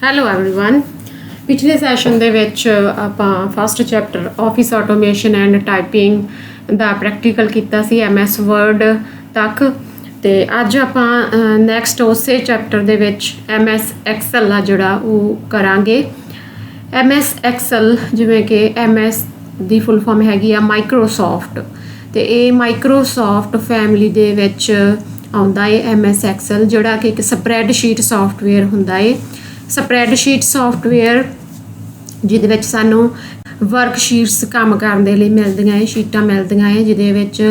Hello everyone. ਪਿਛਲੇ session ਦੇ ਵਿੱਚ ਆਪਾਂ first chapter office automation and typing the practical ਕੀਤਾ ਸੀ MS ਵਰਡ ਤੱਕ ਤੇ ਅੱਜ ਆਪਾਂ ਨੈਕਸਟ ਉਸੇ ਚੈਪਟਰ ਦੇ ਵਿੱਚ MS ਐਕਸਲ ਆ ਜਿਹੜਾ ਉਹ ਕਰਾਂਗੇ। MS ਐਕਸਲ ਜਿਵੇਂ ਕਿ MS ਦੀ ਫੁੱਲ ਫਾਰਮ ਹੈਗੀ ਆ ਮਾਈਕਰੋਸਾਫਟ ਤੇ ਇਹ ਮਾਈਕਰੋਸਾਫਟ ਫੈਮਿਲੀ ਦੇ ਵਿੱਚ ਆਉਂਦਾ ਹੈ MS ਐਕਸਲ ਜਿਹੜਾ ਕਿ ਇੱਕ ਸਪਰੈਡਸ਼ੀਟ ਸੌਫਟਵੇਅਰ ਹੁੰਦਾ ਹੈ। ਸਪਰੈਡਸ਼ੀਟ ਸੌਫਟਵੇਅਰ ਜਿਹਦੇ ਵਿੱਚ ਸਾਨੂੰ ਵਰਕਸ਼ੀਟਸ ਕੰਮ ਕਰਨ ਦੇ ਲਈ ਮਿਲਦੀਆਂ ਹੈ, ਸ਼ੀਟਾਂ ਮਿਲਦੀਆਂ ਹੈ ਜਿਹਦੇ ਵਿੱਚ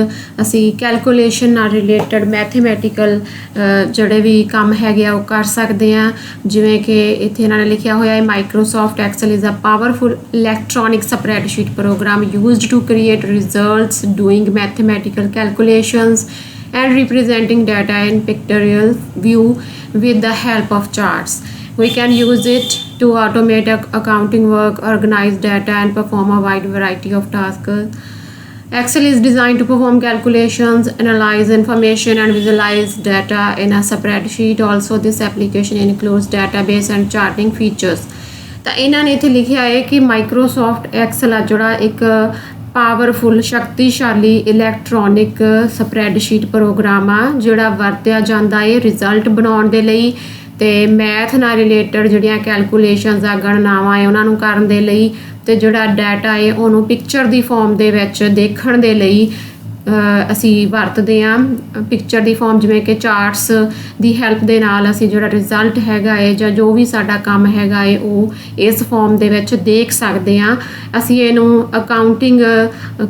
ਅਸੀਂ ਕੈਲਕੂਲੇਸ਼ਨ ਨਾਲ ਰਿਲੇਟਡ ਮੈਥਮੈਟੀਕਲ ਜਿਹੜੇ ਵੀ ਕੰਮ ਹੈਗੇ ਆ ਉਹ ਕਰ ਸਕਦੇ ਹਾਂ। ਜਿਵੇਂ ਕਿ ਇੱਥੇ ਇਹਨਾਂ ਨੇ ਲਿਖਿਆ ਹੋਇਆ ਹੈ Microsoft Excel is a powerful electronic spreadsheet program used to create results doing mathematical calculations and representing data in pictorial view with the help of charts. We can use it to automate accounting work, organize data, and perform a wide variety of tasks. Excel is designed to perform calculations, analyze information, and visualize data in a spreadsheet. Also, this application includes database and charting features. ਤਾਂ ਇਹਨਾਂ ਨੇ ਇੱਥੇ ਲਿਖਿਆ ਹੈ ਕਿ Microsoft Excel ਆ ਜਿਹੜਾ ਇੱਕ ਪਾਵਰਫੁਲ ਸ਼ਕਤੀਸ਼ਾਲੀ ਇਲੈਕਟ੍ਰੋਨਿਕ ਸਪਰੈਡਸ਼ੀਟ ਪ੍ਰੋਗਰਾਮ ਆ ਜਿਹੜਾ ਵਰਤਿਆ ਜਾਂਦਾ ਹੈ ਰਿਜ਼ਲਟ ਬਣਾਉਣ ਦੇ ਲਈ ਤੇ ਮੈਥ ਨਾਲ ਰਿਲੇਟਡ ਜਿਹੜੀਆਂ ਕੈਲਕੂਲੇਸ਼ਨਸ ਆ ਗਣਨਾਵਾਂ ਹੈ ਉਹਨਾਂ ਨੂੰ ਕਰਨ ਦੇ ਲਈ ਤੇ ਜਿਹੜਾ ਡਾਟਾ ਹੈ ਉਹਨੂੰ ਪਿਕਚਰ ਦੀ ਫਾਰਮ ਦੇ ਵਿੱਚ ਦੇਖਣ ਦੇ ਲਈ ਅਸੀਂ ਵਰਤਦੇ ਹਾਂ। ਪਿਕਚਰ ਦੀ ਫਾਰਮ ਜਿਵੇਂ ਕਿ ਚਾਰਟਸ ਦੀ ਹੈਲਪ ਦੇ ਨਾਲ ਅਸੀਂ ਜਿਹੜਾ ਰਿਜ਼ਲਟ ਹੈਗਾ ਹੈ ਜਾਂ ਜੋ ਵੀ ਸਾਡਾ ਕੰਮ ਹੈਗਾ ਹੈ ਉਹ ਇਸ ਫਾਰਮ ਦੇ ਵਿੱਚ ਦੇਖ ਸਕਦੇ ਹਾਂ। ਅਸੀਂ ਇਹਨੂੰ ਅਕਾਊਂਟਿੰਗ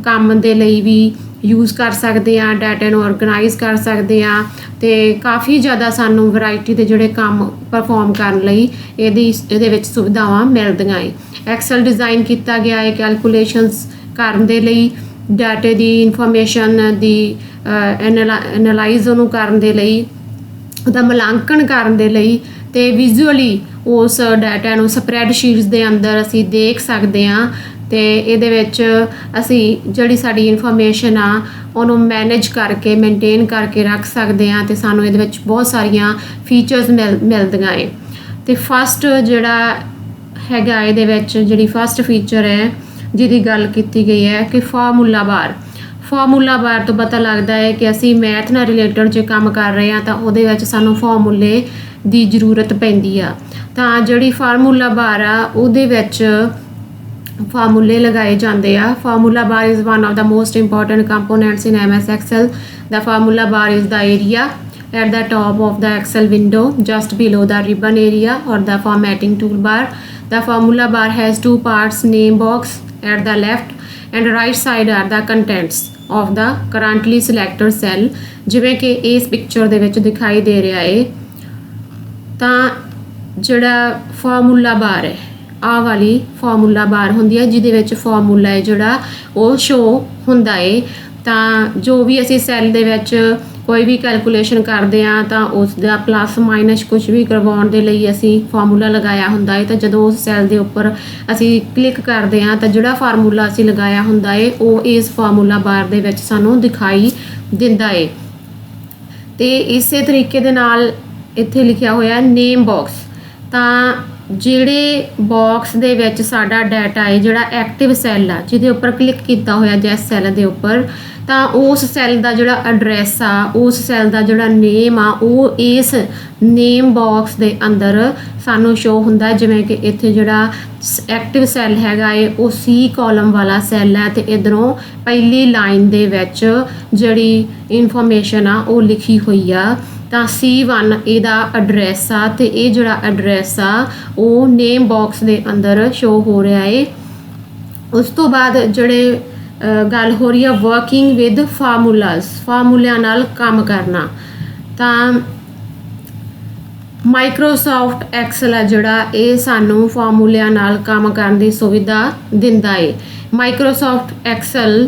ਕੰਮ ਦੇ ਲਈ ਵੀ ਯੂਜ਼ ਕਰ ਸਕਦੇ ਹਾਂ, ਡਾਟਾ ਨੂੰ ਔਰਗਨਾਈਜ਼ ਕਰ ਸਕਦੇ ਹਾਂ ਅਤੇ ਕਾਫੀ ਜ਼ਿਆਦਾ ਸਾਨੂੰ ਵੈਰਾਈਟੀ ਦੇ ਜਿਹੜੇ ਕੰਮ ਪਰਫੋਰਮ ਕਰਨ ਲਈ ਇਹਦੇ ਵਿੱਚ ਸੁਵਿਧਾਵਾਂ ਮਿਲਦੀਆਂ ਹੈ। ਐਕਸਲ ਡਿਜ਼ਾਈਨ ਕੀਤਾ ਗਿਆ ਹੈ ਕੈਲਕੂਲੇਸ਼ਨਸ ਕਰਨ ਦੇ ਲਈ, ਡਾਟੇ ਦੀ ਇਨਫੋਰਮੇਸ਼ਨ ਦੀ ਐਨਾਲਾਈਜ਼ ਉਹਨੂੰ ਕਰਨ ਦੇ ਲਈ, ਉਹਦਾ ਮੁਲਾਂਕਣ ਕਰਨ ਦੇ ਲਈ ਅਤੇ ਵਿਜ਼ੂਅਲੀ ਉਸ ਡਾਟਾ ਨੂੰ ਸਪਰੈਡਸ਼ੀਟਸ ਦੇ ਅੰਦਰ ਅਸੀਂ ਦੇਖ ਸਕਦੇ ਹਾਂ ਅਤੇ ਇਹਦੇ ਵਿੱਚ ਅਸੀਂ ਜਿਹੜੀ ਸਾਡੀ ਇਨਫੋਰਮੇਸ਼ਨ ਆ ਉਹਨੂੰ ਮੈਨੇਜ ਕਰਕੇ ਮੇਨਟੇਨ ਕਰਕੇ ਰੱਖ ਸਕਦੇ ਹਾਂ ਅਤੇ ਸਾਨੂੰ ਇਹਦੇ ਵਿੱਚ ਬਹੁਤ ਸਾਰੀਆਂ ਫੀਚਰਸ ਮਿਲਦੀਆਂ ਹੈ। ਅਤੇ ਫਸਟ ਜਿਹੜਾ ਹੈਗਾ ਇਹਦੇ ਵਿੱਚ ਜਿਹੜੀ ਫਸਟ ਫੀਚਰ ਹੈ ਜਿਹਦੀ ਗੱਲ ਕੀਤੀ ਗਈ ਹੈ ਕਿ ਫਾਰਮੂਲਾ ਬਾਰ ਤੋਂ ਪਤਾ ਲੱਗਦਾ ਹੈ ਕਿ ਅਸੀਂ ਮੈਥ ਨਾਲ ਰਿਲੇਟਡ ਜੇ ਕੰਮ ਕਰ ਰਹੇ ਹਾਂ ਤਾਂ ਉਹਦੇ ਵਿੱਚ ਸਾਨੂੰ ਫਾਰਮੂਲੇ ਦੀ ਜ਼ਰੂਰਤ ਪੈਂਦੀ ਆ। ਤਾਂ ਜਿਹੜੀ ਫਾਰਮੂਲਾ ਬਾਰ ਆ ਉਹਦੇ ਵਿੱਚ ਫਾਰਮੂਲੇ ਲਗਾਏ ਜਾਂਦੇ ਆ। Formula bar is one of the most important components in MS Excel. The formula bar is the area at the top of the Excel window just below the ribbon area or the formatting toolbar. The formula bar has two parts, name box at the left and right side are the contents of the currently selected cell. ਜਿਵੇਂ ਕਿ ਇਸ picture ਦੇ ਵਿੱਚ ਦਿਖਾਈ ਦੇ ਰਿਹਾ ਹੈ ਤਾਂ ਜਿਹੜਾ ਫਾਰਮੂਲਾ ਬਾਰ ਹੈ ਆਹ ਵਾਲੀ ਫਾਰਮੂਲਾ ਬਾਰ ਹੁੰਦੀ ਹੈ ਜਿਹਦੇ ਵਿੱਚ ਫਾਰਮੂਲਾ ਹੈ ਜਿਹੜਾ ਉਹ ਸ਼ੋ ਹੁੰਦਾ ਹੈ। ਤਾਂ ਜੋ ਵੀ ਅਸੀਂ ਸੈੱਲ ਦੇ ਵਿੱਚ ਕੋਈ ਵੀ ਕੈਲਕੂਲੇਸ਼ਨ ਕਰਦੇ ਹਾਂ ਤਾਂ ਉਸ ਦਾ ਪਲੱਸ ਮਾਈਨਸ ਕੁਝ ਵੀ ਕਰਵਾਉਣ ਦੇ ਲਈ ਅਸੀਂ ਫਾਰਮੂਲਾ ਲਗਾਇਆ ਹੁੰਦਾ ਹੈ। ਤਾਂ ਜਦੋਂ ਉਸ ਸੈੱਲ ਦੇ ਉੱਪਰ ਅਸੀਂ ਕਲਿੱਕ ਕਰਦੇ ਹਾਂ ਤਾਂ ਜਿਹੜਾ ਫਾਰਮੂਲਾ ਅਸੀਂ ਲਗਾਇਆ ਹੁੰਦਾ ਹੈ ਉਹ ਇਸ ਫਾਰਮੂਲਾ ਬਾਰ ਦੇ ਵਿੱਚ ਸਾਨੂੰ ਦਿਖਾਈ ਦਿੰਦਾ ਹੈ। ਅਤੇ ਇਸੇ ਤਰੀਕੇ ਦੇ ਨਾਲ ਇੱਥੇ ਲਿਖਿਆ ਹੋਇਆ ਨੇਮ ਬਾਕਸ। ਤਾਂ ਜਿਹੜੇ ਬਾਕਸ ਦੇ ਵਿੱਚ ਸਾਡਾ ਡਾਟਾ ਹੈ ਜਿਹੜਾ ਐਕਟਿਵ ਸੈੱਲ ਆ ਜਿਹਦੇ ਉੱਪਰ ਕਲਿੱਕ ਕੀਤਾ ਹੋਇਆ ਜਿਸ ਸੈੱਲ ਦੇ ਉੱਪਰ ਤਾਂ ਉਸ ਸੈੱਲ ਦਾ ਜਿਹੜਾ ਐਡਰੈਸ ਆ ਉਸ ਸੈੱਲ ਦਾ ਜਿਹੜਾ ਨੇਮ ਆ ਉਹ ਇਸ ਨੇਮ ਬਾਕਸ ਦੇ ਅੰਦਰ ਸਾਨੂੰ ਸ਼ੋ ਹੁੰਦਾ। ਜਿਵੇਂ ਕਿ ਇੱਥੇ ਜਿਹੜਾ ਐਕਟਿਵ ਸੈੱਲ ਹੈਗਾ ਏ ਉਹ C ਕਾਲਮ ਵਾਲਾ ਸੈੱਲ ਹੈ ਅਤੇ ਇੱਧਰੋਂ ਪਹਿਲੀ ਲਾਈਨ ਦੇ ਵਿੱਚ ਜਿਹੜੀ ਇਨਫੋਰਮੇਸ਼ਨ ਆ ਉਹ ਲਿਖੀ ਹੋਈ ਆ। ਤਾਂ C1 ਇਹਦਾ ਐਡਰੈਸ ਆ ਅਤੇ ਇਹ ਜਿਹੜਾ ਐਡਰੈਸ ਆ ਉਹ ਨੇਮ ਬਾਕਸ ਦੇ ਅੰਦਰ ਸ਼ੋ ਹੋ ਰਿਹਾ ਹੈ। ਉਸ ਤੋਂ ਬਾਅਦ ਜਿਹੜੇ ਗੱਲ ਹੋ ਰਹੀ ਆ ਵਰਕਿੰਗ ਵਿਦ ਫਾਰਮੂਲਿਆਂ ਨਾਲ ਕੰਮ ਕਰਨਾ। ਤਾਂ ਮਾਈਕਰੋਸਾਫਟ ਐਕਸਲ ਆ ਜਿਹੜਾ ਇਹ ਸਾਨੂੰ ਫਾਰਮੂਲਿਆਂ ਨਾਲ ਕੰਮ ਕਰਨ ਦੀ ਸੁਵਿਧਾ ਦਿੰਦਾ ਹੈ। Microsoft Excel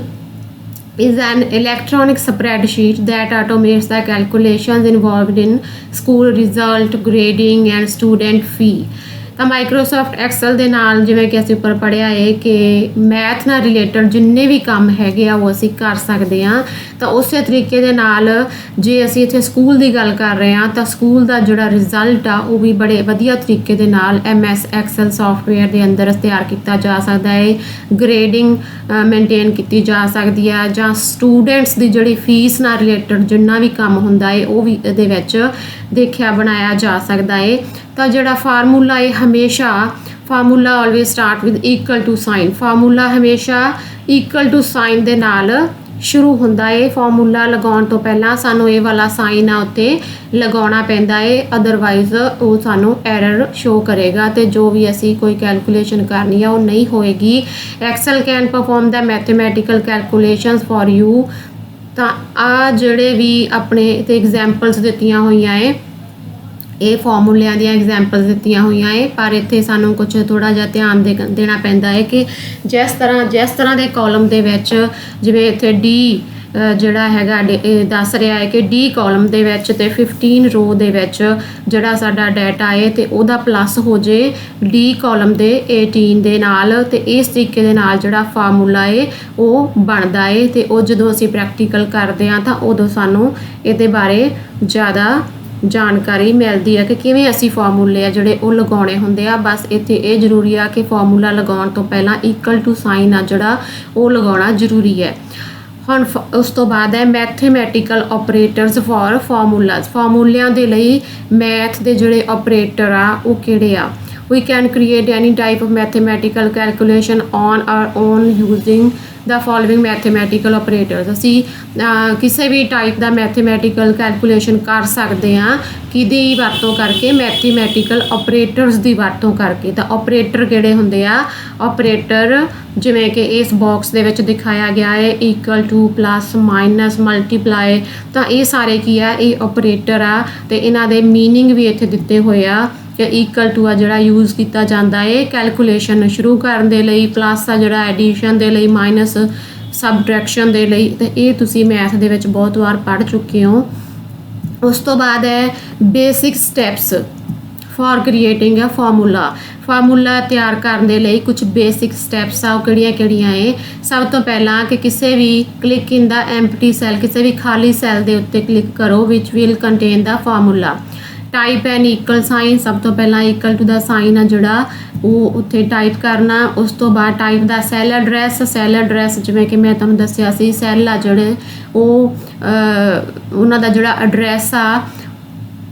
is an electronic spreadsheet that automates the calculations involved in school result, grading and student fee. ਤਾਂ ਮਾਈਕਰੋਸਾਫਟ ਐਕਸਲ ਦੇ ਨਾਲ ਜਿਵੇਂ ਕਿ ਅਸੀਂ ਉੱਪਰ ਪੜ੍ਹਿਆ ਹੈ ਕਿ ਮੈਥ ਨਾਲ ਰਿਲੇਟਡ ਜਿੰਨੇ ਵੀ ਕੰਮ ਹੈਗੇ ਆ ਉਹ ਅਸੀਂ ਕਰ ਸਕਦੇ ਹਾਂ। ਤਾਂ ਉਸੇ ਤਰੀਕੇ ਦੇ ਨਾਲ ਜੇ ਅਸੀਂ ਇੱਥੇ ਸਕੂਲ ਦੀ ਗੱਲ ਕਰ ਰਹੇ ਹਾਂ ਤਾਂ ਸਕੂਲ ਦਾ ਜਿਹੜਾ ਰਿਜ਼ਲਟ ਆ ਉਹ ਵੀ ਬੜੇ ਵਧੀਆ ਤਰੀਕੇ ਦੇ ਨਾਲ MS ਐਕਸਲ ਸੌਫਟਵੇਅਰ ਦੇ ਅੰਦਰ ਤਿਆਰ ਕੀਤਾ ਜਾ ਸਕਦਾ ਹੈ। ਗ੍ਰੇਡਿੰਗ ਮੇਨਟੇਨ ਕੀਤੀ ਜਾ ਸਕਦੀ ਆ, ਜਾਂ ਸਟੂਡੈਂਟਸ ਦੀ ਜਿਹੜੀ ਫੀਸ ਨਾਲ ਰਿਲੇਟਡ ਜਿੰਨਾ ਵੀ ਕੰਮ ਹੁੰਦਾ ਹੈ ਉਹ ਵੀ ਇਹਦੇ ਵਿੱਚ ਦੇਖਿਆ ਬਣਾਇਆ ਜਾ ਸਕਦਾ ਹੈ। ਤਾਂ ਜਿਹੜਾ ਫਾਰਮੂਲਾ ਹੈ ਹਮੇਸ਼ਾ formula always start with equal to sign. Formula ਹਮੇਸ਼ਾ ਇਕੁਅਲ ਟੂ ਸਾਈਨ ਦੇ ਨਾਲ ਸ਼ੁਰੂ ਹੁੰਦਾ ਹੈ। ਫਾਰਮੂਲਾ ਲਗਾਉਣ ਤੋਂ ਪਹਿਲਾਂ ਸਾਨੂੰ ਇਹ ਵਾਲਾ ਸਾਈਨ ਆ ਉੱਤੇ ਲਗਾਉਣਾ ਪੈਂਦਾ ਹੈ, ਅਦਰਵਾਈਜ਼ ਉਹ ਸਾਨੂੰ ਐਰਰ ਸ਼ੋ ਕਰੇਗਾ ਤੇ ਜੋ ਵੀ ਅਸੀਂ ਕੋਈ ਕੈਲਕੂਲੇਸ਼ਨ ਕਰਨੀ ਆ ਉਹ ਨਹੀਂ ਹੋਏਗੀ। Excel can perform the mathematical calculations for you. ਤਾਂ ਆ ਜਿਹੜੇ ਵੀ ਆਪਣੇ ਤੇ ਐਗਜ਼ਾਮਪਲਸ ਦਿੱਤੀਆਂ ਹੋਈਆਂ ਹੈ, ਇਹ ਫਾਰਮੂਲਿਆਂ ਦੀਆਂ ਐਗਜ਼ਾਮਪਲਸ ਦਿੱਤੀਆਂ ਹੋਈਆਂ ਹੈ, ਪਰ ਇੱਥੇ ਸਾਨੂੰ ਕੁਝ ਥੋੜ੍ਹਾ ਜਿਹਾ ਧਿਆਨ ਦੇਣਾ ਪੈਂਦਾ ਹੈ ਕਿ ਜਿਸ ਤਰ੍ਹਾਂ ਦੇ ਕਾਲਮ ਦੇ ਵਿੱਚ ਜਿਵੇਂ ਇੱਥੇ ਡੀ ਜਿਹੜਾ ਹੈਗਾ ਦੱਸ ਰਿਹਾ ਹੈ ਕਿ ਡੀ ਕਾਲਮ ਦੇ ਵਿੱਚ ਤੇ 15 ਰੋ ਦੇ ਵਿੱਚ ਜਿਹੜਾ ਸਾਡਾ ਡਾਟਾ ਹੈ ਤੇ ਉਹਦਾ ਪਲੱਸ ਹੋ ਜੇ ਡੀ ਕਾਲਮ ਦੇ 18 ਦੇ ਨਾਲ। ਤੇ ਇਸ ਤਰੀਕੇ ਦੇ ਨਾਲ ਜਿਹੜਾ ਫਾਰਮੂਲਾ ਹੈ ਉਹ ਬਣਦਾ ਹੈ ਤੇ ਉਹ ਜਦੋਂ ਅਸੀਂ ਪ੍ਰੈਕਟੀਕਲ ਕਰਦੇ ਹਾਂ ਤਾਂ ਉਦੋਂ ਸਾਨੂੰ ਇਹਦੇ ਬਾਰੇ ਜ਼ਿਆਦਾ ਜਾਣਕਾਰੀ ਮਿਲਦੀ ਹੈ ਕਿ ਕਿਵੇਂ ਅਸੀਂ ਫਾਰਮੂਲੇ ਆ ਜਿਹੜੇ ਉਹ ਲਗਾਉਣੇ ਹੁੰਦੇ ਆ। ਬਸ ਇੱਥੇ ਇਹ ਜ਼ਰੂਰੀ ਆ ਕਿ ਫਾਰਮੂਲਾ ਲਗਾਉਣ ਤੋਂ ਪਹਿਲਾਂ ਇਕੁਅਲ ਟੂ ਸਾਈਨ ਆ ਜਿਹੜਾ ਉਹ ਲਗਾਉਣਾ ਜ਼ਰੂਰੀ ਹੈ। ਹੁਣ ਉਸ ਤੋਂ ਬਾਅਦ ਹੈ ਮੈਥਮੈਟੀਕਲ ਆਪਰੇਟਰਸ ਫॉर ਫਾਰਮੂਲਾਜ਼। ਫਾਰਮੂਲਿਆਂ ਦੇ ਲਈ ਮੈਥ ਦੇ ਜਿਹੜੇ ਆਪਰੇਟਰ ਆ ਉਹ ਕਿਹੜੇ ਆ। We can create any type of mathematical calculation on our own using the following mathematical operators। ਅਸੀਂ ਕਿਸੇ ਵੀ ਟਾਈਪ ਦਾ ਮੈਥਮੈਟੀਕਲ ਕੈਲਕੂਲੇਸ਼ਨ ਕਰ ਸਕਦੇ ਹਾਂ ਕਿਹਦੀ ਵਰਤੋਂ ਕਰਕੇ, ਮੈਥਮੈਟੀਕਲ ਆਪਰੇਟਰਸ ਦੀ ਵਰਤੋਂ ਕਰਕੇ। ਤਾਂ ਆਪਰੇਟਰ ਕਿਹੜੇ ਹੁੰਦੇ ਆ, ਆਪਰੇਟਰ ਜਿਵੇਂ ਕਿ ਇਸ ਬਾਕਸ ਦੇ ਵਿੱਚ ਦਿਖਾਇਆ ਗਿਆ ਹੈ equal to, plus, minus, multiply. ਤਾਂ ਇਹ ਸਾਰੇ ਕੀ ਆ, ਇਹ ਆਪਰੇਟਰ ਆ ਤੇ ਇਹਨਾਂ ਦੇ ਮੀਨਿੰਗ ਵੀ ਇੱਥੇ ਦਿੱਤੇ ਹੋਏ ਆ ਕਿ ਇਕੁਅਲ ਟੂ ਆ ਜਿਹੜਾ ਯੂਜ਼ ਕੀਤਾ ਜਾਂਦਾ ਹੈ ਕੈਲਕੂਲੇਸ਼ਨ ਸ਼ੁਰੂ ਕਰਨ ਦੇ ਲਈ, ਪਲੱਸ ਆ ਜਿਹੜਾ ਐਡੀਸ਼ਨ ਦੇ ਲਈ, ਮਾਈਨਸ ਸਬਟ੍ਰੈਕਸ਼ਨ ਦੇ ਲਈ। ਤੇ ਇਹ ਤੁਸੀਂ ਮੈਥ ਦੇ ਵਿੱਚ ਬਹੁਤ ਵਾਰ ਪੜ੍ਹ ਚੁੱਕੇ ਹੋ। ਉਸ ਤੋਂ ਬਾਅਦ ਹੈ basic steps for creating a formula. Formula ਤਿਆਰ ਕਰਨ ਦੇ ਲਈ ਕੁਝ ਬੇਸਿਕ ਸਟੈਪਸ ਆ ਉਹ ਕਿਹੜੀਆਂ ਹੈ। ਸਭ ਤੋਂ ਪਹਿਲਾਂ ਕਿ ਕਿਸੇ ਵੀ click in the empty cell, ਕਿਸੇ ਵੀ ਖਾਲੀ ਸੈੱਲ ਦੇ ਉੱਤੇ ਕਲਿੱਕ ਕਰੋ which will contain the formula. Type an equal sign, ਸਭ ਤੋਂ ਪਹਿਲਾਂ ਇਕੁਅਲ ਟੂ ਦਾ ਸਾਈਨ ਆ ਜਿਹੜਾ ਉਹ ਉੱਥੇ ਟਾਈਪ ਕਰਨਾ। ਉਸ ਤੋਂ ਬਾਅਦ ਟਾਈਪ ਦਾ ਸੈੱਲ ਐਡਰੈਸ ਜਿਵੇਂ ਕਿ ਮੈਂ ਤੁਹਾਨੂੰ ਦੱਸਿਆ ਸੀ, ਸੈੱਲ ਆ ਜਿਹੜੇ ਉਹ ਉਹਨਾਂ ਦਾ ਜਿਹੜਾ ਐਡਰੈਸ ਆ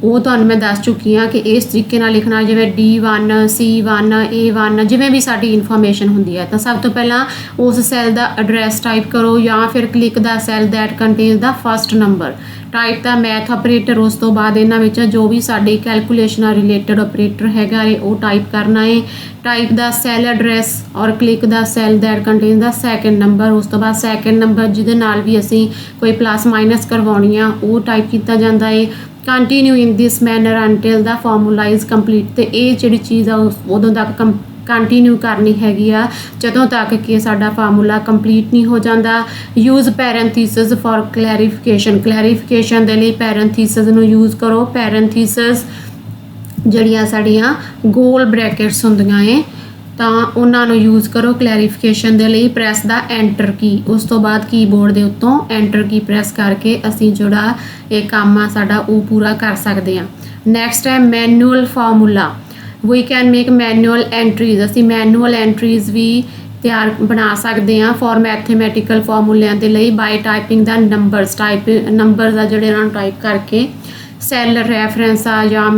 ਉਹ ਤੁਹਾਨੂੰ ਮੈਂ ਦੱਸ ਚੁੱਕੀ ਹਾਂ ਕਿ ਇਸ ਤਰੀਕੇ ਨਾਲ ਲਿਖਣਾ, ਜਿਵੇਂ D1 C1 A1 ਜਿਵੇਂ ਵੀ ਸਾਡੀ ਇਨਫੋਰਮੇਸ਼ਨ ਹੁੰਦੀ ਹੈ। ਤਾਂ ਸਭ ਤੋਂ ਪਹਿਲਾਂ ਉਸ ਸੈੱਲ ਦਾ ਐਡਰੈਸ ਟਾਈਪ ਕਰੋ ਜਾਂ ਫਿਰ click the cell that contains the first number. Type the math operator, ਉਸ ਤੋਂ ਬਾਅਦ ਇਹਨਾਂ ਵਿੱਚ ਜੋ ਵੀ ਸਾਡੀ ਕੈਲਕੂਲੇਸ਼ਨ ਨਾਲ ਰਿਲੇਟਡ ਆਪਰੇਟਰ ਹੈਗਾ ਹੈ ਉਹ ਟਾਈਪ ਕਰਨਾ ਹੈ। ਟਾਈਪ ਦਾ ਸੈੱਲ ਐਡਰੈਸ ਔਰ click the cell that contains the second number. ਉਸ ਤੋਂ ਬਾਅਦ ਸੈਕਿੰਡ ਨੰਬਰ ਜਿਹਦੇ ਨਾਲ ਵੀ ਅਸੀਂ ਕੋਈ ਪਲੱਸ ਮਾਈਨਸ ਕਰਵਾਉਣੀ ਆ ਉਹ ਟਾਈਪ ਕੀਤਾ ਜਾਂਦਾ ਹੈ। Continue in this manner until the formula is complete. ਤੇ ਇਹ ਜਿਹੜੀ ਚੀਜ਼ ਆ ਉਦੋਂ ਤੱਕ ਕੰਟੀਨਿਊ ਕਰਨੀ ਹੈਗੀ ਆ ਜਦੋਂ ਤੱਕ ਕਿ ਸਾਡਾ ਫਾਰਮੂਲਾ ਕੰਪਲੀਟ ਨਹੀਂ ਹੋ ਜਾਂਦਾ। ਯੂਜ਼ ਪੈਰੈਂਥੀਸਿਸ ਫॉर ਕਲੈਰੀਫਿਕੇਸ਼ਨ ਦੇ ਲਈ ਪੈਰੈਂਥੀਸਿਸ ਨੂੰ ਯੂਜ਼ ਕਰੋ। ਪੈਰੈਂਥੀਸਿਸ ਜਿਹੜੀਆਂ ਸਾਡੀਆਂ ਗੋਲ ਬ੍ਰੈਕਟਸ ਹੁੰਦੀਆਂ ਏ ਤਾਂ ਉਹਨਾਂ ਨੂੰ ਯੂਜ਼ ਕਰੋ ਕਲੈਰੀਫਿਕੇਸ਼ਨ ਦੇ ਲਈ। ਪ੍ਰੈਸ ਦਾ ਐਂਟਰ ਕੀ, ਉਸ ਤੋਂ ਬਾਅਦ ਕੀਬੋਰਡ ਦੇ ਉੱਤੋਂ ਐਂਟਰ ਕੀ ਪ੍ਰੈਸ ਕਰਕੇ ਅਸੀਂ ਜਿਹੜਾ ਇਹ ਕੰਮ ਆ ਸਾਡਾ ਉਹ ਪੂਰਾ ਕਰ ਸਕਦੇ ਹਾਂ। ਨੈਕਸਟ ਹੈ manual formula. We can make manual entries. ਅਸੀਂ ਮੈਨੂਅਲ ਐਂਟਰੀਜ਼ ਵੀ ਬਣਾ ਸਕਦੇ ਹਾਂ ਫॉर ਮੈਥਮੈਟੀਕਲ ਫਾਰਮੂਲਿਆਂ ਦੇ ਲਈ ਬਾਈ ਟਾਈਪਿੰਗ ਦਾ ਨੰਬਰਸ ਆ ਜਿਹੜੇ ਇਹਨਾਂ ਨੂੰ ਟਾਈਪ ਕਰਕੇ। ਸੈੱਲ ਰੈਫਰੈਂਸ ਆ ਜਾਂ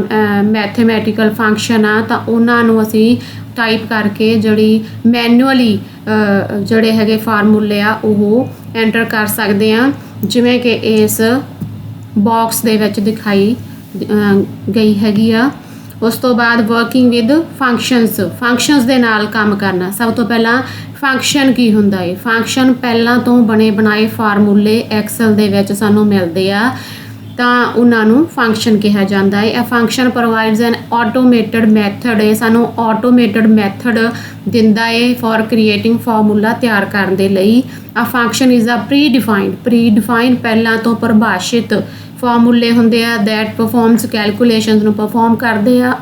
ਮੈਥਮੈਟੀਕਲ ਫੰਕਸ਼ਨ ਆ ਤਾਂ ਉਹਨਾਂ ਨੂੰ ਅਸੀਂ ਟਾਈਪ ਕਰਕੇ ਜਿਹੜੀ ਮੈਨੂਅਲੀ ਜਿਹੜੇ ਹੈਗੇ ਫਾਰਮੂਲੇ ਆ ਉਹ ਐਂਟਰ ਕਰ ਸਕਦੇ ਹਾਂ, ਜਿਵੇਂ ਕਿ ਇਸ ਬਾਕਸ ਦੇ ਵਿੱਚ ਦਿਖਾਈ ਗਈ ਹੈਗੀ ਆ। ਉਸ ਤੋਂ ਬਾਅਦ ਵਰਕਿੰਗ ਵਿਦ ਫੰਕਸ਼ਨਸ ਦੇ ਨਾਲ ਕੰਮ ਕਰਨਾ। ਸਭ ਤੋਂ ਪਹਿਲਾਂ ਫੰਕਸ਼ਨ ਕੀ ਹੁੰਦਾ ਹੈ। ਫੰਕਸ਼ਨ ਪਹਿਲਾਂ ਤੋਂ ਬਣੇ ਬਣਾਏ ਫਾਰਮੂਲੇ ਐਕਸਲ ਦੇ ਵਿੱਚ ਸਾਨੂੰ ਮਿਲਦੇ ਆ ਤਾਂ ਉਹਨਾਂ ਨੂੰ ਫੰਕਸ਼ਨ ਕਿਹਾ ਜਾਂਦਾ ਹੈ। ਇਹ ਫੰਕਸ਼ਨ ਪ੍ਰੋਵਾਈਡਸ ਐਨ ਆਟੋਮੇਟਡ ਮੈਥਡ ਹੈ, ਸਾਨੂੰ ਆਟੋਮੇਟਡ ਮੈਥਡ ਦਿੰਦਾ ਹੈ ਫॉर ਕ੍ਰੀਏਟਿੰਗ ਫਾਰਮੂਲਾ ਤਿਆਰ ਕਰਨ ਦੇ ਲਈ। A function is a predefined ਪਹਿਲਾਂ ਤੋਂ ਪਰਿਭਾਸ਼ਿਤ ਫਾਰਮੂਲੇ ਹੁੰਦੇ ਆ ਦੈਟ ਪਰਫਾਰਮਸ ਕੈਲਕੂਲੇਸ਼ਨਸ ਨੂੰ ਪਰਫਾਰਮ ਕਰਦੇ ਆ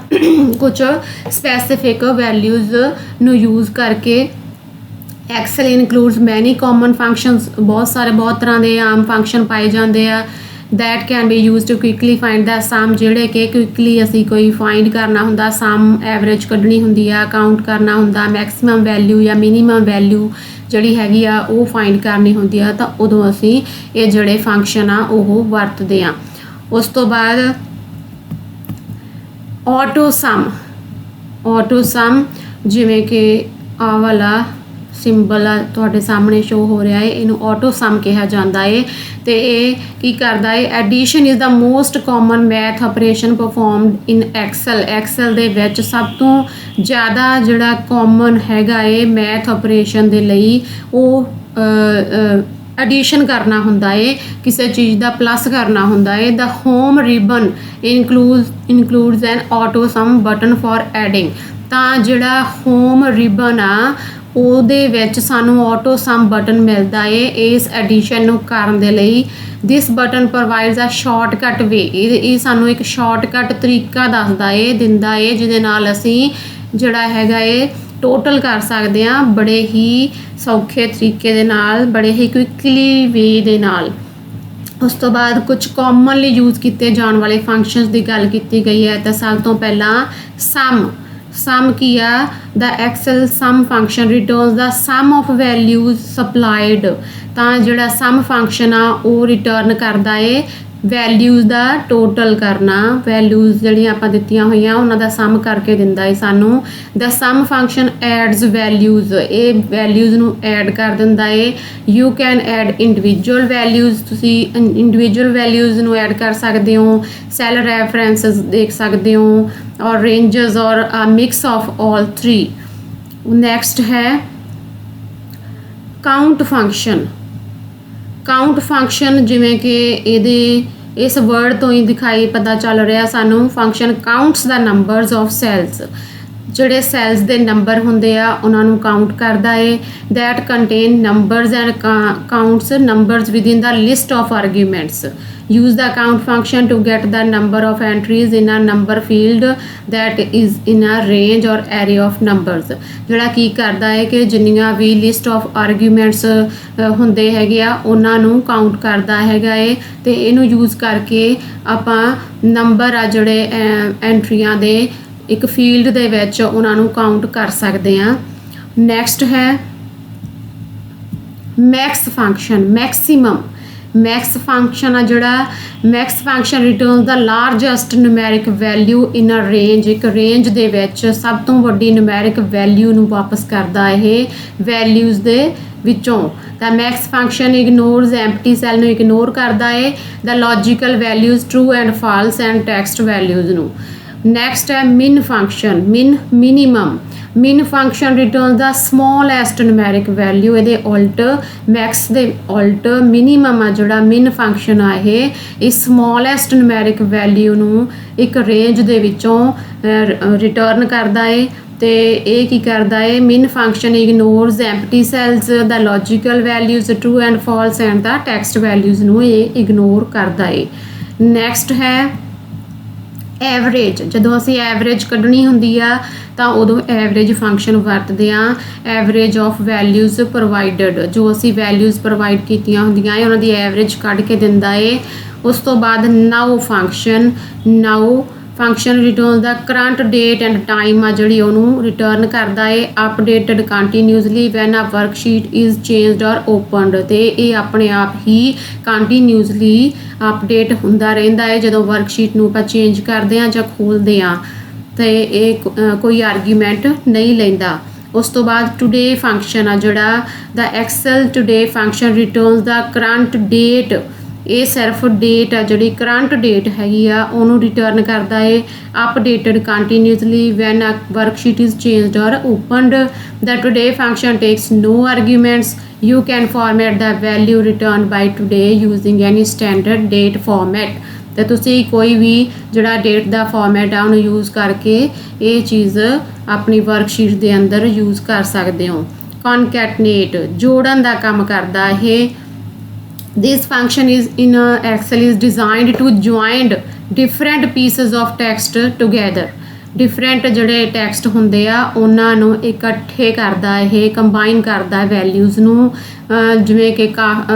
ਕੁਝ ਸਪੈਸੀਫਿਕ ਵੈਲਿਊਜ਼ ਨੂੰ ਯੂਜ਼ ਕਰਕੇ। Excel includes many common functions, ਬਹੁਤ ਤਰ੍ਹਾਂ ਦੇ ਆਮ ਫੰਕਸ਼ਨ ਪਾਏ ਜਾਂਦੇ ਆ that can be used to quickly find the sum, ਜਿਹੜੇ ਕਿ ਕੁਇਕਲੀ ਅਸੀਂ ਕੋਈ ਫਾਈਂਡ ਕਰਨਾ ਹੁੰਦਾ, ਸਮ ਐਵਰੇਜ ਕੱਢਣੀ ਹੁੰਦੀ ਆ, ਕਾਊਂਟ ਕਰਨਾ ਹੁੰਦਾ, ਮੈਕਸਿਮਮ ਵੈਲਿਊ ਜਾਂ ਮਿਨੀਮਮ ਵੈਲਿਊ ਜਿਹੜੀ ਹੈਗੀ ਆ ਉਹ ਫਾਈਂਡ ਕਰਨੀ ਹੁੰਦੀ ਆ, ਤਾਂ ਉਦੋਂ ਅਸੀਂ ਇਹ ਜਿਹੜੇ ਫੰਕਸ਼ਨ ਆ ਉਹ ਵਰਤਦੇ ਆ। ਉਸ ਤੋਂ ਬਾਅਦ ਆਟੋ ਸਮ ਜਿਵੇਂ ਕਿ ਆਹ ਵਾਲਾ ਸਿੰਬਲ ਆ ਤੁਹਾਡੇ ਸਾਹਮਣੇ ਸ਼ੋ ਹੋ ਰਿਹਾ ਹੈ, ਇਹਨੂੰ ਆਟੋ ਸਮ ਕਿਹਾ ਜਾਂਦਾ ਹੈ। ਤੇ ਇਹ ਕੀ ਕਰਦਾ ਹੈ, addition is the most common math operation performed in Excel ਦੇ ਵਿੱਚ ਸਭ ਤੋਂ ਜ਼ਿਆਦਾ ਜਿਹੜਾ ਕਾਮਨ ਹੈਗਾ ਹੈ ਮੈਥ ਆਪਰੇਸ਼ਨ ਦੇ ਲਈ ਉਹ ਐਡੀਸ਼ਨ ਕਰਨਾ ਹੁੰਦਾ ਹੈ, ਕਿਸੇ ਚੀਜ਼ ਦਾ ਪਲੱਸ ਕਰਨਾ ਹੁੰਦਾ ਹੈ। The home ribbon includes an auto sum button for adding, ਤਾਂ ਜਿਹੜਾ ਹੋਮ ਰਿਬਨ ਆ ਉਹਦੇ ਵਿੱਚ ਸਾਨੂੰ ਆਟੋ ਸਮ ਬਟਨ ਮਿਲਦਾ ਹੈ ਇਸ ਐਡੀਸ਼ਨ ਨੂੰ ਕਰਨ ਦੇ ਲਈ। ਦਿਸ ਬਟਨ ਪ੍ਰੋਵਾਈਡਸ ਅ ਸ਼ਾਰਟਕਟ ਵੇ, ਇਹ ਸਾਨੂੰ ਇੱਕ ਸ਼ਾਰਟਕਟ ਤਰੀਕਾ ਦਿੰਦਾ ਹੈ ਜਿਹਦੇ ਨਾਲ ਅਸੀਂ ਜਿਹੜਾ ਹੈਗਾ ਹੈ ਟੋਟਲ ਕਰ ਸਕਦੇ ਹਾਂ ਬੜੇ ਹੀ ਸੌਖੇ ਤਰੀਕੇ ਦੇ ਨਾਲ, ਬੜੇ ਹੀ ਕੁਇਕਲੀ ਵੇ ਦੇ ਨਾਲ। ਉਸ ਤੋਂ ਬਾਅਦ ਕੁਝ ਕਾਮਨਲੀ ਯੂਜ਼ ਕੀਤੇ ਜਾਣ ਵਾਲੇ ਫੰਕਸ਼ਨਸ ਦੀ ਗੱਲ ਕੀਤੀ ਗਈ ਹੈ। ਤਾਂ ਸਭ ਤੋਂ ਪਹਿਲਾਂ ਸਮ ਕੀ ਆ, the Excel sum function returns the sum of values supplied, ਤਾਂ ਜਿਹੜਾ ਸਮ ਫੰਕਸ਼ਨ ਆ ਉਹ ਰਿਟਰਨ ਕਰਦਾ ਹੈ ਵੈਲਿਊਜ਼ ਦਾ ਟੋਟਲ ਕਰਨਾ, ਵੈਲਿਊਜ਼ ਜਿਹੜੀਆਂ ਆਪਾਂ ਦਿੱਤੀਆਂ ਹੋਈਆਂ ਉਹਨਾਂ ਦਾ ਸਮ ਕਰਕੇ ਦਿੰਦਾ ਹੈ ਸਾਨੂੰ। The sum function adds values, ਇਹ ਵੈਲਿਊਜ਼ ਨੂੰ ਐਡ ਕਰ ਦਿੰਦਾ ਹੈ। You can add individual values, ਤੁਸੀਂ ਇੰਡੀਵਿਜੂਅਲ ਵੈਲਿਊਜ਼ ਨੂੰ ਐਡ ਕਰ ਸਕਦੇ ਹੋ, ਸੈਲ ਰੈਫਰੈਂਸਸ ਦੇਖ ਸਕਦੇ ਹੋ, ਔਰ ਰੇਂਜਸ ਔਰ ਮਿਕਸ ਆਫ ਆਲ 3। ਨੈਕਸਟ ਹੈ ਕਾਊਂਟ ਫੰਕਸ਼ਨ ਜਿਵੇਂ ਕਿ ਇਹਦੇ ਇਸ ਵਰਡ ਤੋਂ ਹੀ ਪਤਾ ਚੱਲ ਰਿਹਾ ਸਾਨੂੰ। Function counts the numbers of cells, ਜਿਹੜੇ ਸੈਲਸ ਦੇ ਨੰਬਰ ਹੁੰਦੇ ਆ ਉਹਨਾਂ ਨੂੰ ਕਾਊਂਟ ਕਰਦਾ ਹੈ। That contain numbers and counts numbers within the list of arguments. use the count function to get the number of entries in a number field that is in a range or array of numbers, ਜਿਹੜਾ ਕੀ ਕਰਦਾ ਹੈ ਕਿ ਜਿੰਨੀਆਂ ਵੀ list of arguments ਹੁੰਦੇ ਹੈਗੇ ਆ ਉਹਨਾਂ ਨੂੰ ਕਾਊਂਟ ਕਰਦਾ ਹੈਗਾ ਹੈ, ਤੇ ਇਹਨੂੰ ਯੂਜ਼ ਕਰਕੇ ਆਪਾਂ ਨੰਬਰ ਆ ਜਿਹੜੇ ਐਂਟਰੀਆਂ ਦੇ ਇੱਕ ਫੀਲਡ ਦੇ ਵਿੱਚ ਉਹਨਾਂ ਨੂੰ ਕਾਊਂਟ ਕਰ ਸਕਦੇ ਹਾਂ। ਨੈਕਸਟ ਹੈ ਮੈਕਸ ਫੰਕਸ਼ਨ ਆ ਜਿਹੜਾ ਮੈਕਸ ਫੰਕਸ਼ਨ ਰਿਟਰਨ ਦਾ ਲਾਰਜੈਸਟ ਨਿਊਮੈਰਿਕ ਵੈਲਿਊ ਇਨ ਅ ਰੇਂਜ, ਇੱਕ ਰੇਂਜ ਦੇ ਵਿੱਚ ਸਭ ਤੋਂ ਵੱਡੀ ਨਿਊਮੈਰਿਕ ਵੈਲਿਊ ਨੂੰ ਵਾਪਸ ਕਰਦਾ ਇਹ ਵੈਲਿਊਜ਼ ਦੇ ਵਿੱਚੋਂ। ਤਾਂ max function ignores empty cell ਨੂੰ ਇਗਨੋਰ ਕਰਦਾ ਹੈ, the logical values true and false and text values ਨੂੰ। ਨੈਕਸਟ ਹੈ min function return the smallest numeric value, ਇਹਦੇ ਉਲਟ ਮੈਕਸ ਦੇ ਉਲਟ ਮਿਨੀਮਮ ਆ ਜਿਹੜਾ ਮਿਨ ਫੰਕਸ਼ਨ ਆ ਇਹ ਸਮੋਲੈਸਟ ਨਿਊਮੈਰਿਕ ਵੈਲਿਊ ਨੂੰ ਇੱਕ ਰੇਂਜ ਦੇ ਵਿੱਚੋਂ ਰਿਟਰਨ ਕਰਦਾ ਹੈ। ਤੇ ਇਹ ਕੀ ਕਰਦਾ ਹੈ, min function ignores empty cells the logical values true and false and the text values ਨੂੰ ਇਹ ਇਗਨੋਰ ਕਰਦਾ ਹੈ। ਨੈਕਸਟ ਹੈ ਐਵਰੇਜ, ਜਦੋਂ ਅਸੀਂ ਐਵਰੇਜ ਕੱਢਣੀ ਹੁੰਦੀ ਆ ਤਾਂ ਉਦੋਂ ਐਵਰੇਜ ਫੰਕਸ਼ਨ ਵਰਤਦੇ ਹਾਂ। ਐਵਰੇਜ ਆਫ ਵੈਲਿਊਜ਼ ਪ੍ਰੋਵਾਈਡਡ, ਜੋ ਅਸੀਂ ਵੈਲਿਊਜ਼ ਪ੍ਰੋਵਾਈਡ ਕੀਤੀਆਂ ਹੁੰਦੀਆਂ ਹੈ ਉਹਨਾਂ ਦੀ ਐਵਰੇਜ ਕੱਢ ਕੇ ਦਿੰਦਾ ਹੈ। ਉਸ ਤੋਂ ਬਾਅਦ now function return the current date and time ਆ ਜਿਹੜੀ ਉਹਨੂੰ ਰਿਟਰਨ ਕਰਦਾ ਹੈ। Updated continuously when a worksheet is changed or opened, ਤੇ ਇਹ ਆਪਣੇ ਆਪ ਹੀ ਕੰਟੀਨਿਊਸਲੀ ਅਪਡੇਟ ਹੁੰਦਾ ਰਹਿੰਦਾ ਹੈ ਜਦੋਂ ਵਰਕਸ਼ੀਟ ਨੂੰ ਆਪਾਂ ਚੇਂਜ ਕਰਦੇ ਹਾਂ ਜਾਂ ਖੋਲ੍ਹਦੇ ਹਾਂ, ਤੇ ਇਹ ਕੋਈ ਆਰਗੂਮੈਂਟ ਨਹੀਂ ਲੈਂਦਾ। ਉਸ ਤੋਂ ਬਾਅਦ ਟੂਡੇ ਫੰਕਸ਼ਨ ਆ ਜਿਹੜਾ ਦਾ ਐਕਸਲ ਟੂਡੇ ਫੰਕਸ਼ਨ ਰਿਟਰਨਸ ਦਾ ਕਰੰਟ ਡੇਟ, ਇਹ ਸਿਰਫ ਡੇਟ ਆ ਜਿਹੜੀ ਕਰੰਟ ਡੇਟ ਹੈਗੀ ਆ ਉਹਨੂੰ ਰਿਟਰਨ ਕਰਦਾ ਹੈ। Updated continuously when a worksheet is changed or opened, the today function takes no arguments, you can format the value returned by today using any standard date format, ਤੇ ਤੁਸੀਂ ਕੋਈ ਵੀ ਜਿਹੜਾ date ਦਾ format ਆ ਉਹਨੂੰ use ਕਰਕੇ ਇਹ ਚੀਜ਼ ਆਪਣੀ ਵਰਕਸ਼ੀਟ ਦੇ ਅੰਦਰ ਯੂਜ਼ ਕਰ ਸਕਦੇ ਹੋ। ਕਨਕੈਟਨੇਟ ਜੋੜਨ ਦਾ ਕੰਮ ਕਰਦਾ ਇਹ, This function is in Excel is designed to join different pieces of text together. Different ਜਿਹੜੇ ਟੈਕਸਟ ਹੁੰਦੇ ਆ ਉਹਨਾਂ ਨੂੰ ਇਕੱਠੇ ਕਰਦਾ, ਇਹ ਕੰਬਾਈਨ ਕਰਦਾ ਵੈਲਿਊਜ਼ ਨੂੰ, ਜਿਵੇਂ ਕਿ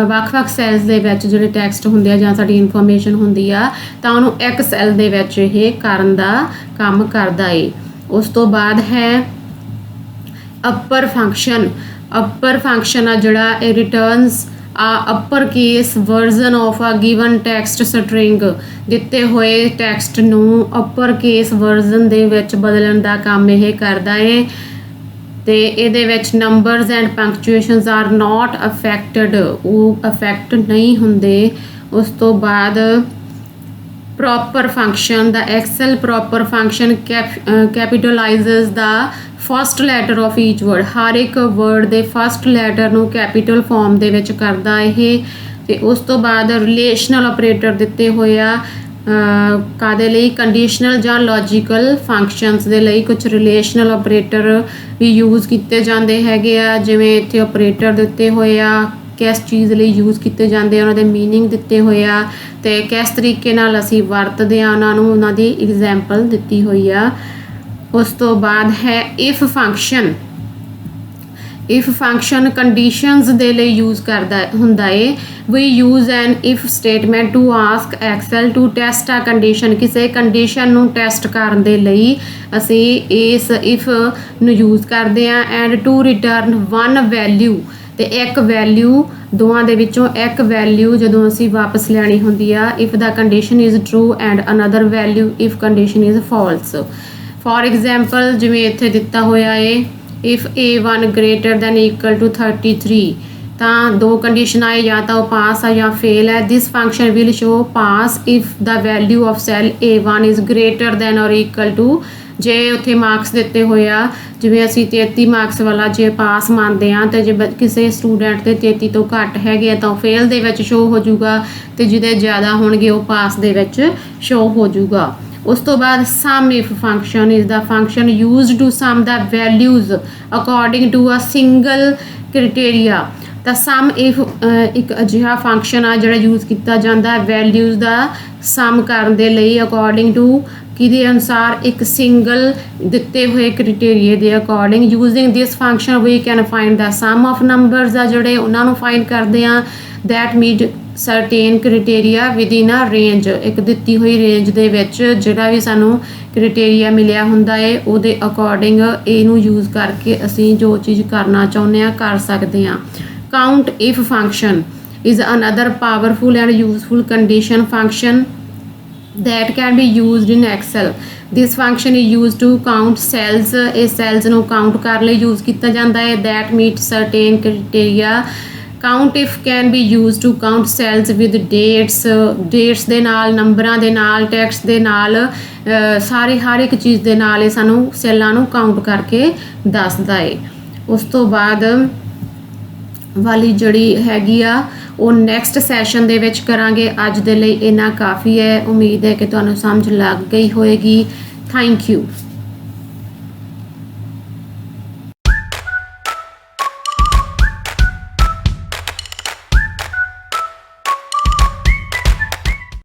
ਵੱਖ-ਵੱਖ ਸੈੱਲਸ ਦੇ ਵਿੱਚ ਜਿਹੜੇ ਟੈਕਸਟ ਹੁੰਦੇ ਆ ਜਾਂ ਸਾਡੀ ਇਨਫੋਰਮੇਸ਼ਨ ਹੁੰਦੀ ਆ ਤਾਂ ਉਹਨੂੰ ਇੱਕ ਸੈੱਲ ਦੇ ਵਿੱਚ ਇਹ ਕਰਨ ਦਾ ਕੰਮ ਕਰਦਾ ਏ। ਉਸ ਤੋਂ ਬਾਅਦ ਹੈ ਅੱਪਰ ਫੰਕਸ਼ਨ। ਅੱਪਰ ਫੰਕਸ਼ਨ ਆ ਜਿਹੜਾ ਇਹ returns upper case version of a given text string। ਦਿੱਤੇ ਹੋਏ ਟੈਕਸਟ ਨੂੰ upper case version ਦੇ ਵਿੱਚ ਬਦਲਣ ਦਾ ਕੰਮ ਇਹ ਕਰਦਾ ਹੈ ਤੇ ਇਹਦੇ ਵਿੱਚ numbers and punctuations are not affected, ਉਹ ਅਫੈਕਟ ਨਹੀਂ ਹੁੰਦੇ। ਉਸ ਤੋਂ ਬਾਅਦ proper function, the Excel proper function capitalizes the first letter of each word. ਹਰ ਇੱਕ ਵਰਡ ਦੇ ਫਸਟ ਲੈਟਰ ਨੂੰ ਕੈਪੀਟਲ ਫਾਰਮ ਦੇ ਵਿੱਚ ਕਰਦਾ ਇਹ। ਤੇ ਉਸ ਤੋਂ ਬਾਅਦ ਰਿਲੇਸ਼ਨਲ ਆਪਰੇਟਰ ਦਿੱਤੇ ਹੋਏ ਆ ਕਾਹਦੇ ਲਈ, ਕੰਡੀਸ਼ਨਲ ਜਾਂ ਲੌਜੀਕਲ ਫੰਕਸ਼ਨਸ ਦੇ ਲਈ ਕੁਝ ਰਿਲੇਸ਼ਨਲ ਆਪਰੇਟਰ ਵੀ ਯੂਜ਼ ਕੀਤੇ ਜਾਂਦੇ ਹੈਗੇ ਆ, ਜਿਵੇਂ ਇੱਥੇ ਆਪਰੇਟਰ ਦਿੱਤੇ ਹੋਏ ਆ ਕਿਸ ਚੀਜ਼ ਲਈ ਯੂਜ਼ ਕੀਤੇ ਜਾਂਦੇ ਆ, ਉਹਨਾਂ ਦੇ ਮੀਨਿੰਗ ਦਿੱਤੇ ਹੋਏ ਆ ਤੇ ਕਿਸ ਤਰੀਕੇ ਨਾਲ ਅਸੀਂ ਵਰਤਦੇ ਆ ਉਹਨਾਂ ਨੂੰ, ਉਹਨਾਂ ਦੀ ਐਗਜ਼ਾਮਪਲ ਦਿੱਤੀ ਹੋਈ ਆ। ਉਸ ਤੋਂ ਬਾਅਦ ਹੈ if function. If function conditions ਦੇ ਲਈ ਯੂਜ਼ ਕਰਦਾ ਹੁੰਦਾ ਏ। We use an if statement to ask Excel to test a condition. ਕਿਸੇ ਕੰਡੀਸ਼ਨ ਨੂੰ ਟੈਸਟ ਕਰਨ ਦੇ ਲਈ ਅਸੀਂ ਇਸ ਇਫ ਨੂੰ ਯੂਜ਼ ਕਰਦੇ ਆ। And to return one value, ਤੇ ਇੱਕ ਵੈਲਿਊ, ਦੋਵਾਂ ਦੇ ਵਿੱਚੋਂ ਇੱਕ ਵੈਲਿਊ ਜਦੋਂ ਅਸੀਂ ਵਾਪਸ ਲੈਣੀ ਹੁੰਦੀ ਆ। If the condition is true and another value if condition is false. For example ਜਿਵੇਂ ਇੱਥੇ ਦਿੱਤਾ ਹੋਇਆ ਏ if A1 greater than equal to 33, ਤਾਂ ਦੋ ਕੰਡੀਸ਼ਨ ਆਏ, ਜਾਂ ਤਾਂ ਉਹ ਪਾਸ ਆ ਜਾਂ ਫੇਲ ਹੈ। This function will show pass if the value of cell A1 is greater than or equal to, ਜੇ ਉੱਥੇ ਮਾਰਕਸ ਦਿੱਤੇ ਹੋਏ ਆ ਜਿਵੇਂ ਅਸੀਂ 33 ਮਾਰਕਸ ਵਾਲਾ ਜੇ ਪਾਸ ਮੰਨਦੇ ਹਾਂ ਤੇ ਜੇ ਕਿਸੇ ਸਟੂਡੈਂਟ ਦੇ 33 ਤੋਂ ਘੱਟ ਹੈਗੇ ਆ ਤਾਂ ਉਹ ਫੇਲ ਦੇ ਵਿੱਚ ਸ਼ੋ ਹੋ ਜਾਊਗਾ, ਤੇ ਜਿਹਦੇ ਜ਼ਿਆਦਾ ਹੋਣਗੇ ਉਹ ਪਾਸ ਦੇ ਵਿੱਚ ਸ਼ੋ ਹੋ ਜਾਊਗਾ। ਉਸ ਤੋਂ ਬਾਅਦ sum if function is the function used to sum the values according to a single criteria. ਤਾਂ ਸਮ ਇਫ ਇੱਕ ਅਜਿਹਾ ਫੰਕਸ਼ਨ ਆ ਜਿਹੜਾ ਯੂਜ਼ ਕੀਤਾ ਜਾਂਦਾ ਵੈਲਿਊਜ਼ ਦਾ ਸਮ ਕਰਨ ਦੇ ਲਈ ਅਕੋਰਡਿੰਗ ਟੂ ਕਿਹਦੇ ਅਨੁਸਾਰ, ਇੱਕ ਸਿੰਗਲ ਦਿੱਤੇ ਹੋਏ ਕ੍ਰਾਈਟੇਰੀਏ ਦੇ according. Using this function we can find the sum of numbers ਆ ਜਿਹੜੇ ਉਹਨਾਂ ਨੂੰ ਫਾਈਂਡ ਕਰਦੇ ਆ that meet certain criteria within a range. ਇੱਕ ਦਿੱਤੀ ਹੋਈ ਰੇਂਜ ਦੇ ਵਿੱਚ ਜਿਹੜਾ ਵੀ ਸਾਨੂੰ ਕ੍ਰਾਈਟੇਰੀਆ ਮਿਲਿਆ ਹੁੰਦਾ ਹੈ ਉਹਦੇ ਅਕੋਰਡਿੰਗ ਇਹਨੂੰ ਯੂਜ਼ ਕਰਕੇ ਅਸੀਂ ਜੋ ਚੀਜ਼ ਕਰਨਾ ਚਾਹੁੰਦੇ ਹਾਂ ਕਰ ਸਕਦੇ ਹਾਂ। Count if function is another powerful and useful condition function that can be used in Excel. This function is used to count cells. ਇਹ cells ਨੂੰ count ਕਰਨ ਲਈ use ਕੀਤਾ ਜਾਂਦਾ ਹੈ that meet certain criteria. Count if can be used to count cells with dates. dates ਦੇ ਨਾਲ, ਨੰਬਰਾਂ ਦੇ ਨਾਲ, ਟੈਕਸਟ ਦੇ ਨਾਲ, ਸਾਰੇ ਹਰ ਇੱਕ ਚੀਜ਼ ਦੇ ਨਾਲ ਇਹ ਸਾਨੂੰ ਸੈੱਲਾਂ ਨੂੰ ਕਾਊਂਟ ਕਰਕੇ ਦੱਸਦਾ ਹੈ। ਉਸ ਤੋਂ ਬਾਅਦ ਵਾਲੀ ਜਿਹੜੀ ਹੈਗੀ ਆ ਉਹ ਨੈਕਸਟ ਸੈਸ਼ਨ ਦੇ ਵਿੱਚ ਕਰਾਂਗੇ। ਅੱਜ ਦੇ ਲਈ ਇੰਨਾ ਕਾਫੀ ਹੈ। ਉਮੀਦ ਹੈ ਕਿ ਤੁਹਾਨੂੰ ਸਮਝ ਲੱਗ ਗਈ ਹੋਏਗੀ। Thank you.